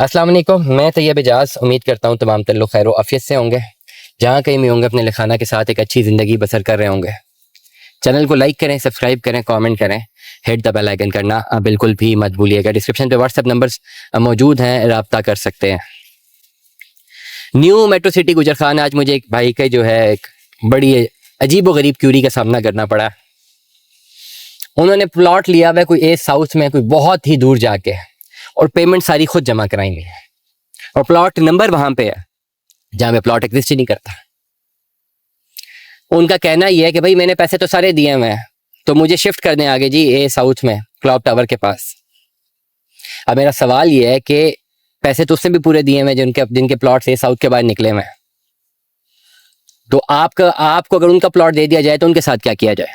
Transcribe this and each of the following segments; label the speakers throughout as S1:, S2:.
S1: अस्सलाम वालेकुम, मैं तैयब एजाज उम्मीद करता हूँ तमाम तर लोग खैर आफियत से होंगे। जहाँ कहीं भी होंगे अपने लिखाना के साथ एक अच्छी ज़िंदगी बसर कर रहे होंगे। चैनल को लाइक करें, सब्सक्राइब करें, कमेंट करें, हिट द बेल आइकन करना बिल्कुल भी मत भूलिएगा। डिस्क्रिप्शन पे व्हाट्सएप नंबर्स मौजूद हैं, रब्ता कर सकते हैं। न्यू मेट्रो सिटी गुजरखान आज मुझे एक भाई का जो है एक बड़ी अजीब व गरीब क्यूरी का सामना करना पड़ा। उन्होंने प्लॉट लिया हुआ कोई साउथ में, कोई बहुत ही दूर जाके, और पेमेंट सारी खुद जमा कराएंगे और प्लॉट नंबर वहां पे है जहां पे प्लॉट एग्जिस्ट ही नहीं करता। उनका कहना यह है कि भाई मैंने पैसे तो सारे दिए हुए हैं, तो मुझे शिफ्ट कर दें आगे जी साउथ में क्लॉक टावर के पास। अब मेरा सवाल यह है कि पैसे तो उसने भी पूरे दिए हुए जिनके प्लॉट से साउथ के बाहर निकले हुए हैं, तो आपको अगर उनका प्लॉट दे दिया जाए तो उनके साथ क्या किया जाए?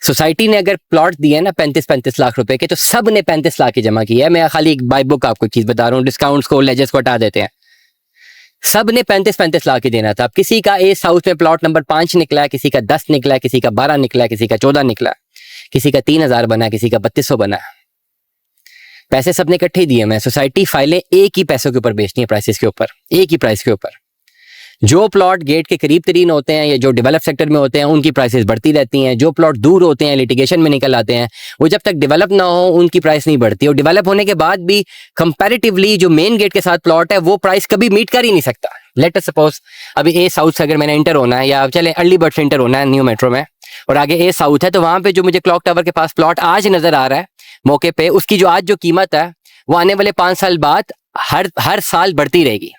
S1: सोसाइटी ने अगर प्लॉट दिए ना 35-35 लाख रुपए के, तो सब ने 35 लाख ही जमा किया है। मैं खाली एक बाई बुक आपको चीज बता रहा हूँ, डिस्काउंट्स को लेजर्स को हटा देते हैं। सब ने 35-35 लाख ही देना था। अब किसी का साउथ में प्लॉट नंबर 5 निकला है, किसी का 10 निकला है, किसी का 12 निकला है, किसी का 14 निकला, किसी का 3000 बना, किसी का 3200 बना। पैसे सबने इकट्ठे ही दिए। मैं सोसाइटी फाइलें एक ही पैसों के ऊपर बेचनी है, प्राइसेस के ऊपर, एक ही प्राइस के ऊपर। जो प्लॉट गेट के करीब तरीन होते हैं या जो डेवलप सेक्टर में होते हैं उनकी प्राइसेस बढ़ती रहती हैं। जो प्लॉट दूर होते हैं, लिटिगेशन में निकल आते हैं, वो जब तक डेवलप ना हो उनकी प्राइस नहीं बढ़ती। और डेवलप होने के बाद भी कंपैरेटिवली जो मेन गेट के साथ प्लॉट है वो प्राइस कभी मीट कर ही नहीं सकता। लेट अस सपोज अभी साउथ से अगर मैंने इंटर होना है, या चले अर्ली बर्ड से इंटर होना है न्यू मेट्रो में, और आगे साउथ है, तो वहां पे जो मुझे क्लॉक टावर के पास प्लॉट आज नजर आ रहा है मौके पे, उसकी जो आज जो कीमत है वो आने वाले 5 साल बाद हर साल बढ़ती रहेगी।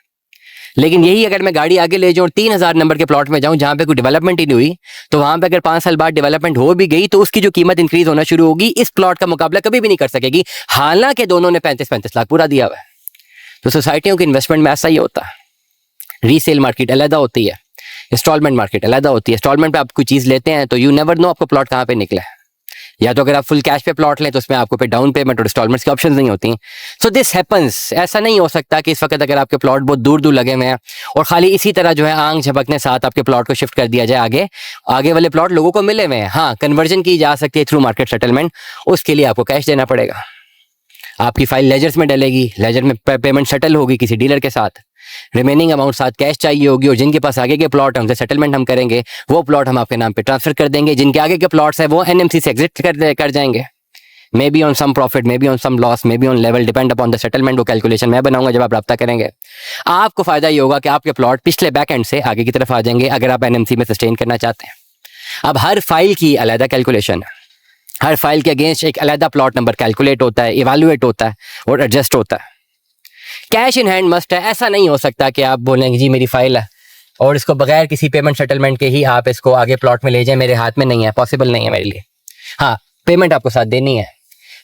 S1: लेकिन यही अगर मैं गाड़ी आगे ले जाऊं 3000 नंबर के प्लॉट में जाऊं जहां पे कोई डेवलपमेंट ही नहीं हुई, तो वहां पे अगर 5 साल बाद डेवलपमेंट हो भी गई तो उसकी जो कीमत इंक्रीज होना शुरू होगी इस प्लॉट का मुकाबला कभी भी नहीं कर सकेगी, हालांकि दोनों ने 35-35 लाख पूरा दिया हुआ है। तो सोसाइटियों की इन्वेस्टमेंट में ऐसा ही होता है। रीसेल मार्केट अलग होती है, इंस्टॉलमेंट मार्केट अलग होती है। इंस्टॉलमेंट पे आप कोई चीज लेते हैं तो यू नेवर नो आपको प्लॉट कहाँ पे निकला है। या तो अगर आप फुल कैश पे प्लॉट लें तो उसमें आपको पे डाउन पेमेंट और इंस्टॉलमेंट्स की ऑप्शंस नहीं होती। So this happens. ऐसा नहीं हो सकता कि इस वक्त अगर आपके प्लॉट बहुत दूर दूर लगे हुए हैं और खाली इसी तरह जो है आंख झपकने साथ आपके प्लॉट को शिफ्ट कर दिया जाए आगे वाले प्लॉट लोगों को मिले हुए हैं। हाँ, कन्वर्जन की जा सकती है थ्रू मार्केट सेटलमेंट, उसके लिए आपको कैश देना पड़ेगा। आपकी फाइल लेजर्स में डलेगी, लेजर में पेमेंट सेटल होगी किसी डीलर के साथ, रिमेनिंग अमाउंट साथ कैश चाहिए होगी, और जिनके पास आगे के प्लॉट हैं उनसे सेटलमेंट हम करेंगे, वो प्लॉट हम आपके नाम पे ट्रांसफर कर देंगे। जिनके आगे के प्लॉट्स हैं वो एनएमसी से एग्जिट कर जाएंगे, maybe on some profit, maybe on some loss, maybe on level, depend upon the settlement. वो कैलकुलेशन मैं बनाऊंगा जब आप रब्ता करेंगे। आपको फायदा ये होगा कि आपके प्लॉट पिछले बैक एंड से आगे की तरफ आ जाएंगे अगर आप एनएमसी में सस्टेन करना चाहते हैं। अब हर फाइल की अलग कैलकुलेशन, हर फाइल के अगेंस्ट एक अलग प्लॉट नंबर कैलकुलेट होता है, इवेल्युएट होता है और एडजस्ट होता है। कैश इन हैंड मस्ट है। ऐसा नहीं हो सकता कि आप बोलेंगे जी मेरी फाइल है और इसको बगैर किसी पेमेंट सेटलमेंट के ही आप इसको आगे प्लॉट में ले जाएं, मेरे हाथ में नहीं है, पॉसिबल नहीं है मेरे लिए। हाँ, पेमेंट आपको साथ देनी है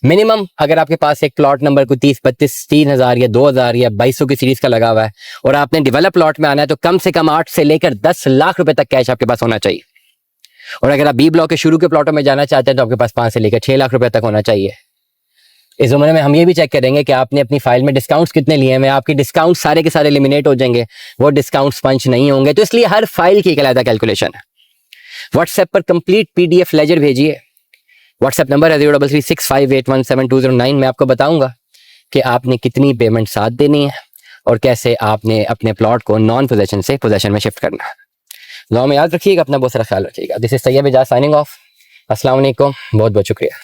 S1: मिनिमम। अगर आपके पास एक प्लॉट नंबर को 30-32-3000 या 2000 या 2200 की सीरीज का लगा हुआ है और आपने डेवलप प्लॉट में आना है, तो कम से कम 8 से लेकर 10 लाख रुपए तक कैश आपके पास होना चाहिए। और अगर आप बी ब्लॉक के शुरू के प्लॉटों में जाना चाहते हैं तो आपके पास 5 से लेकर 6 लाख रुपए तक होना चाहिए। इस उम्र में हम ये भी चेक करेंगे कि आपने अपनी फाइल में डिस्काउंट्स कितने लिए हैं। आपके डिस्काउंट सारे के सारे एलिमिनेट हो जाएंगे, वो डिस्काउंट्स पंच नहीं होंगे। तो इसलिए हर फाइल की एक अलग कैलकुलेशन है। व्हाट्सएप पर कंप्लीट पीडीएफ लेजर भेजिए। व्हाट्सएप नंबर है 06658172009। मैं आपको बताऊंगा कि आपने कितनी पेमेंट साथ देनी है और कैसे आपने अपने प्लॉट को नॉन पोजेशन से पोजेशन में शिफ्ट करना है। दुआ में याद रखिएगा, अपना बहुत सारा ख्याल रखिएगा। This is Tayyab Ejaz signing off. अस्सलाम वालेकुम, बहुत बहुत शुक्रिया।